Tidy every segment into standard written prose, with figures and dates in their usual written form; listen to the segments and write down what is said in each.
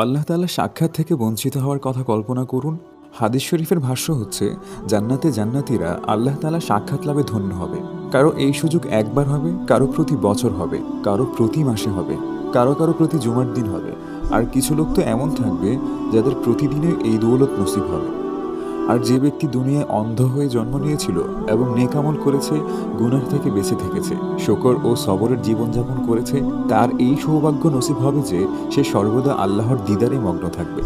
আল্লাহ তাআলা সাক্ষাৎ থেকে বঞ্চিত হওয়ার কথা কল্পনা করুন। হাদিস শরীফের ভাষ্য হচ্ছে, জান্নাতে জান্নাতীরা আল্লাহ তাআলা সাক্ষাৎ লাভে ধন্য হবে। কারো এই সুযোগ একবার হবে, কারো প্রতি বছর হবে, কারো প্রতি মাসে হবে, কারো কারো প্রতি জুমার দিন হবে। আর কিছু লোক তো এমন থাকবে যাদের প্রতিদিনে এই দৌলত নসিব হবে। আর যে ব্যক্তি দুনিয়ায় অন্ধ হয়ে জন্ম নিয়েছিল এবং নেক আমল করেছে, গুনাহ থেকে বেঁচে থেকেছে, শকর ও সবরের জীবনযাপন করেছে, তার এই সৌভাগ্য নসিব হবে যে সে সর্বদা আল্লাহর দিদারে মগ্ন থাকবে।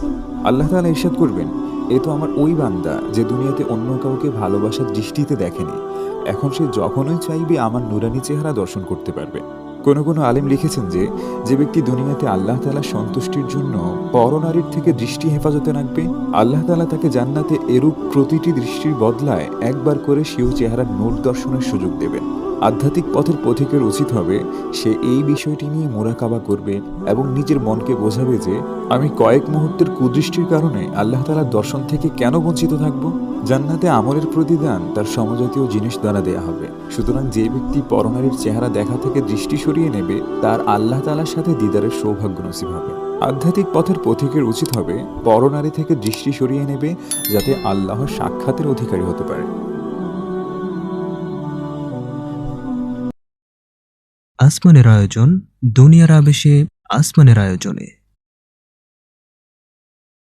আল্লাহ তাআলা ইরশাদ করবেন, এ তো আমার ওই বান্দা যে দুনিয়াতে অন্য কাউকে ভালোবাসার দৃষ্টিতে দেখেনি, এখন সে যখনই চাইবে আমার নুরানি চেহারা দর্শন করতে পারবে। কোনো কোনো আলেম লিখেছেন যে, যে ব্যক্তি দুনিয়াতে আল্লাহ তাআলার সন্তুষ্টির জন্য পরনারীর থেকে দৃষ্টি হেফাজতে রাখবে, আল্লাহ তাআলা তাকে জান্নাতে এরূপ প্রতিটি দৃষ্টির বদলায় একবার করে স্বীয় চেহারার নূর দর্শনের সুযোগ দেবেন। আধ্যাত্মিক পথের পথিকের উচিত হবে সে এই বিষয়টি নিয়ে মোরাকাবা করবে এবং নিজের মনকে বোঝাবে যে আমি কয়েক মুহূর্তের কুদৃষ্টির কারণে আল্লাহ তাআলার দর্শন থেকে কেন বঞ্চিত থাকব। জান্নাতে আমলের প্রতিদান তার সমজাতীয় জিনিস দ্বারা দেয়া হবে। সুতরাং যে ব্যক্তি পরনারীর চেহারা দেখা থেকে দৃষ্টি সরিয়ে নেবে, তার আল্লাহ তাআলার সাথে দিদারের সৌভাগ্য নসিব হবে। আধ্যাত্মিক পথের পথিকের উচিত হবে পরনারী থেকে দৃষ্টি সরিয়ে নেবে, যাতে আল্লাহর সাক্ষাতের অধিকারী হতে পারে। আসমানের আয়োজন দুনিয়ার আবেশে আসমানের আয়োজনে।